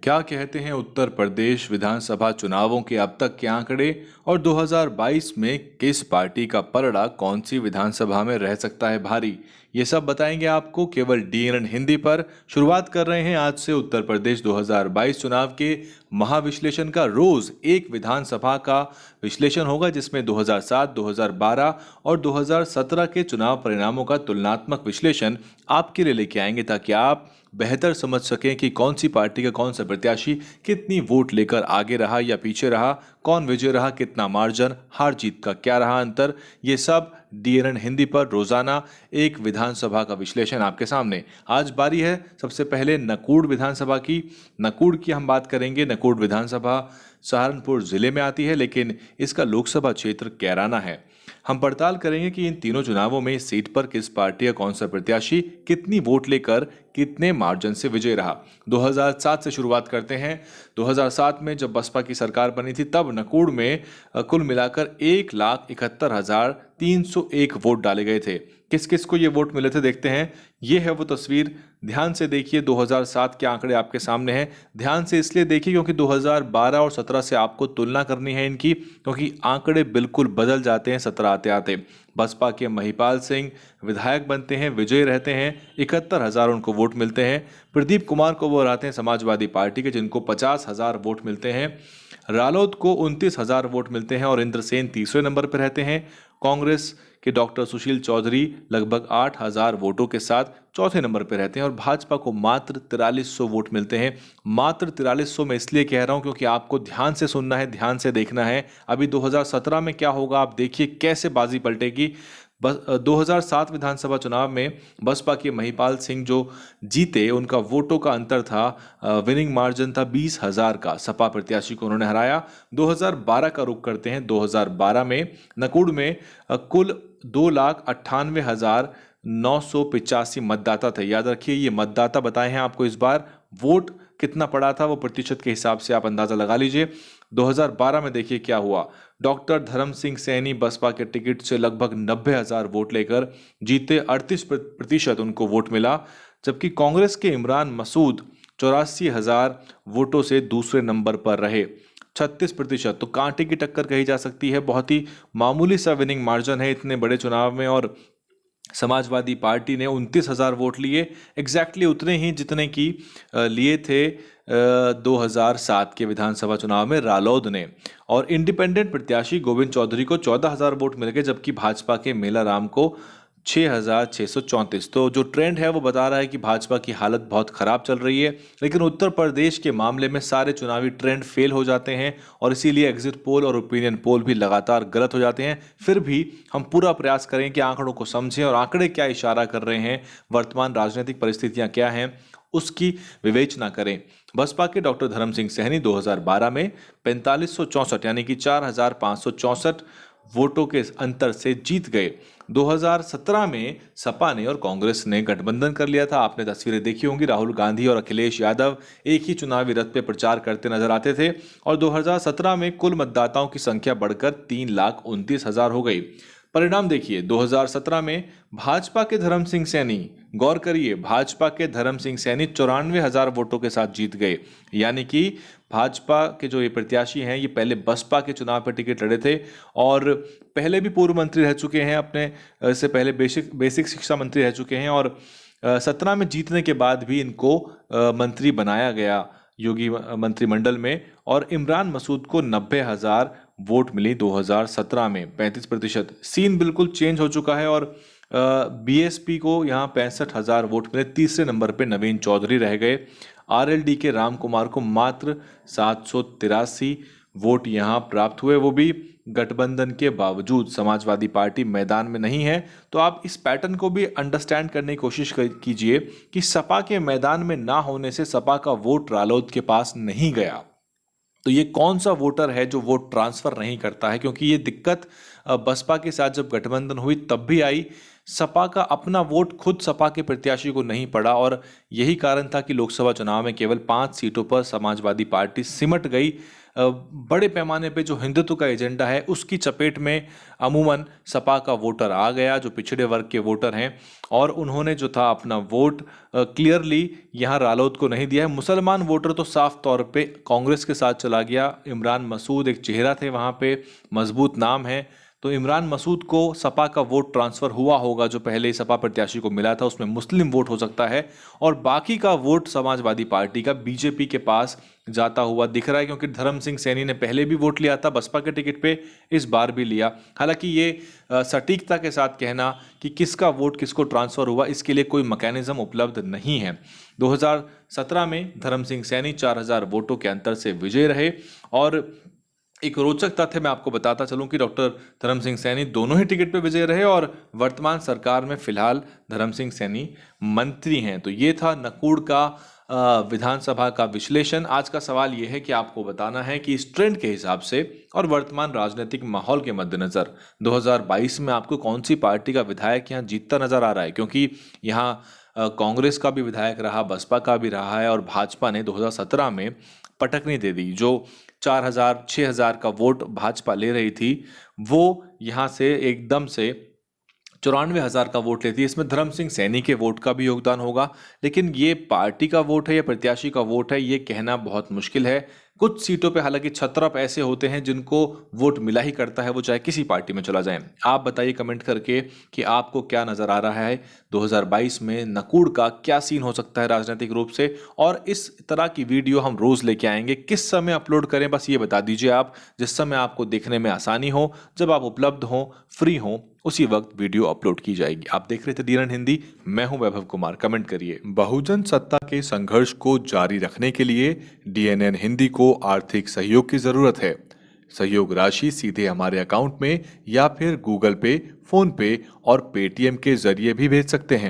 क्या कहते हैं उत्तर प्रदेश विधानसभा चुनावों के अब तक के आंकड़े और 2022 में किस पार्टी का पलड़ा कौन सी विधानसभा में रह सकता है भारी, ये सब बताएंगे आपको केवल डीएनएन हिंदी पर। शुरुआत कर रहे हैं आज से उत्तर प्रदेश 2022 चुनाव के महाविश्लेषण का। रोज एक विधानसभा का विश्लेषण होगा जिसमें 2007, 2012 और 2017 के चुनाव परिणामों का तुलनात्मक विश्लेषण आपके लिए लेके आएंगे ताकि आप बेहतर समझ सकें कि कौन सी पार्टी का कौन सा प्रत्याशी कितनी वोट लेकर आगे रहा या पीछे रहा, कौन विजय रहा, कितना मार्जिन, हार जीत का क्या रहा अंतर। ये सब डीएनएन हिंदी पर रोजाना एक विधानसभा का विश्लेषण आपके सामने। आज बारी है सबसे पहले नकुड़ विधानसभा की। नकुड़ की हम बात करेंगे। नकुड़ विधानसभा सहारनपुर जिले में आती है लेकिन इसका लोकसभा क्षेत्र कैराना है। हम पड़ताल करेंगे कि इन तीनों चुनावों में इस सीट पर किस पार्टी का कौन सा प्रत्याशी कितनी वोट लेकर कितने मार्जिन से विजय रहा। 2007 से शुरुआत करते हैं। 2007 में जब बसपा की सरकार बनी थी तब नकुड़ में कुल मिलाकर 1,71,301 वोट डाले गए थे। किस किस को ये वोट मिले थे देखते हैं। ये है वो तस्वीर, ध्यान से देखिए। 2007 के आंकड़े आपके सामने हैं। ध्यान से इसलिए देखिए क्योंकि 2012 और 17 से आपको तुलना करनी है इनकी, क्योंकि आंकड़े बिल्कुल बदल जाते हैं 17 आते आते। बसपा के महिपाल सिंह विधायक बनते हैं, विजयी रहते हैं, 71,000 उनको वोट मिलते हैं। प्रदीप कुमार को वो हराते हैं समाजवादी पार्टी के, जिनको 50,000 वोट मिलते हैं। रालोद को 29,000 वोट मिलते हैं और इंद्र सेन तीसरे नंबर पर रहते हैं। कांग्रेस के डॉक्टर सुशील चौधरी लगभग 8,000 वोटों के साथ चौथे नंबर पर रहते हैं और भाजपा को मात्र 4300 वोट मिलते हैं। मात्र 4300 में इसलिए कह रहा हूं क्योंकि आपको ध्यान से सुनना है, ध्यान से देखना है। अभी 2017 में क्या होगा आप देखिए कैसे बाजी पलटेगी। 2007 विधानसभा चुनाव में बसपा के महिपाल सिंह जो जीते, उनका वोटों का अंतर था, विनिंग मार्जिन था 20,000 का। सपा प्रत्याशी को उन्होंने हराया। 2012 का रुख करते हैं। 2012 में नकुड़ में कुल 2,98,985 मतदाता थे। याद रखिए ये मतदाता बताए हैं आपको। इस बार वोट कितना पड़ा था वो प्रतिशत के हिसाब से आप अंदाजा लगा लीजिए। 2012 में देखिए क्या हुआ। डॉक्टर धर्म सिंह सैनी बसपा के टिकट से लगभग 90,000 वोट लेकर जीते, 38% उनको वोट मिला। जबकि कांग्रेस के इमरान मसूद 84,000 वोटों से दूसरे नंबर पर रहे, 36%। तो कांटे की टक्कर कही जा सकती है। बहुत ही मामूली सा विनिंग मार्जिन है इतने बड़े चुनाव में। और समाजवादी पार्टी ने 29,000 वोट लिए, एग्जैक्टली उतने ही जितने की लिए थे 2007 के विधानसभा चुनाव में रालोद ने। और इंडिपेंडेंट प्रत्याशी गोविंद चौधरी को 14,000 वोट मिल गए, जबकि भाजपा के मेला राम को 6,634। तो जो ट्रेंड है वो बता रहा है कि भाजपा की हालत बहुत खराब चल रही है। लेकिन उत्तर प्रदेश के मामले में सारे चुनावी ट्रेंड फेल हो जाते हैं और इसीलिए एग्जिट पोल और ओपिनियन पोल भी लगातार गलत हो जाते हैं। फिर भी हम पूरा प्रयास करें कि आंकड़ों को समझें और आंकड़े क्या इशारा कर रहे हैं, वर्तमान राजनीतिक परिस्थितियां क्या हैं, उसकी विवेचना करें। बसपा के डॉक्टर धर्म सिंह सैनी 2012 में 4564 यानी कि 4,564 वोटों के अंतर से जीत गए। 2017 में सपा ने और कांग्रेस ने गठबंधन कर लिया था। आपने तस्वीरें देखी होंगी, राहुल गांधी और अखिलेश यादव एक ही चुनावी रथ पे प्रचार करते नजर आते थे। और 2017 में कुल मतदाताओं की संख्या बढ़कर 3,29,000 हो गई। परिणाम देखिए। 2017 में भाजपा के धर्म सिंह सैनी, गौर करिए, भाजपा के धर्म सिंह सैनी 94,000 वोटों के साथ जीत गए। यानी कि भाजपा के जो ये प्रत्याशी हैं ये पहले बसपा के चुनाव पर टिकट लड़े थे और पहले भी पूर्व मंत्री रह चुके हैं, अपने से पहले बेसिक शिक्षा मंत्री रह चुके हैं। और 17 में जीतने के बाद भी इनको मंत्री बनाया गया योगी मंत्रिमंडल में। और इमरान मसूद को 90,000 वोट मिली 2017 में, 35%। सीन बिल्कुल चेंज हो चुका है और बीएसपी को यहाँ 65,000 वोट मिले, तीसरे नंबर पे नवीन चौधरी रह गए। आरएलडी के राम कुमार को मात्र 783 वोट यहाँ प्राप्त हुए, वो भी गठबंधन के बावजूद। समाजवादी पार्टी मैदान में नहीं है। तो आप इस पैटर्न को भी अंडरस्टैंड करने की कोशिश कीजिए कि सपा के मैदान में ना होने से सपा का वोट रालोद के पास नहीं गया। तो ये कौन सा वोटर है जो वोट ट्रांसफर नहीं करता है, क्योंकि ये दिक्कत बसपा के साथ जब गठबंधन हुई तब भी आई। सपा का अपना वोट खुद सपा के प्रत्याशी को नहीं पड़ा और यही कारण था कि लोकसभा चुनाव में केवल 5 सीटों पर समाजवादी पार्टी सिमट गई। बड़े पैमाने पे जो हिंदुत्व का एजेंडा है उसकी चपेट में अमूमन सपा का वोटर आ गया, जो पिछड़े वर्ग के वोटर हैं, और उन्होंने जो था अपना वोट क्लियरली यहाँ रालोद को नहीं दिया है। मुसलमान वोटर तो साफ तौर पे कांग्रेस के साथ चला गया। इमरान मसूद एक चेहरा थे वहाँ पे, मजबूत नाम है, तो इमरान मसूद को सपा का वोट ट्रांसफ़र हुआ होगा जो पहले सपा प्रत्याशी को मिला था, उसमें मुस्लिम वोट हो सकता है, और बाकी का वोट समाजवादी पार्टी का बीजेपी के पास जाता हुआ दिख रहा है, क्योंकि धर्म सिंह सैनी ने पहले भी वोट लिया था बसपा के टिकट पे, इस बार भी लिया। हालांकि ये सटीकता के साथ कहना कि किसका वोट किसको ट्रांसफ़र हुआ, इसके लिए कोई मैकेनिज्म उपलब्ध नहीं है। 2017 में धर्म सिंह सैनी 4000 वोटों के अंतर से विजय रहे, और एक रोचक तथ्य मैं आपको बताता चलूं कि डॉक्टर धर्म सिंह सैनी दोनों ही टिकट पे विजय रहे, और वर्तमान सरकार में फिलहाल धर्म सिंह सैनी मंत्री हैं। तो ये था नकुड़ का विधानसभा का विश्लेषण। आज का सवाल ये है कि आपको बताना है कि इस ट्रेंड के हिसाब से और वर्तमान राजनीतिक माहौल के मद्देनजर 2022 में आपको कौन सी पार्टी का विधायक यहाँ जीतता नजर आ रहा है, क्योंकि यहाँ कांग्रेस का भी विधायक रहा, बसपा का भी रहा है, और भाजपा ने 2017 में पटकनी दे दी। जो 4000 6000 का वोट भाजपा ले रही थी, वो यहाँ से एकदम से 94,000 का वोट लेती है। इसमें धर्म सिंह सैनी के वोट का भी योगदान होगा, लेकिन ये पार्टी का वोट है या प्रत्याशी का वोट है, ये कहना बहुत मुश्किल है। कुछ सीटों पे हालांकि छत्रप ऐसे होते हैं जिनको वोट मिला ही करता है, वो चाहे किसी पार्टी में चला जाए। आप बताइए कमेंट करके कि आपको क्या नजर आ रहा है 2022 में नकुड़ का क्या सीन हो सकता है राजनीतिक रूप से, और इस तरह की वीडियो हम रोज लेके आएंगे। किस समय अपलोड करें बस ये बता दीजिए आप, जिस समय आपको देखने में आसानी हो, जब आप उपलब्ध हो, फ्री हो, उसी वक्त वीडियो अपलोड की जाएगी। आप देख रहे थे डीएनएन हिंदी, मैं हूं वैभव कुमार। कमेंट करिए। बहुजन सत्ता के संघर्ष को जारी रखने के लिए डीएनएन हिंदी को आर्थिक सहयोग की जरूरत है। सहयोग राशि सीधे हमारे अकाउंट में या फिर गूगल पे, फोन पे और पेटीएम के जरिए भी भेज सकते हैं।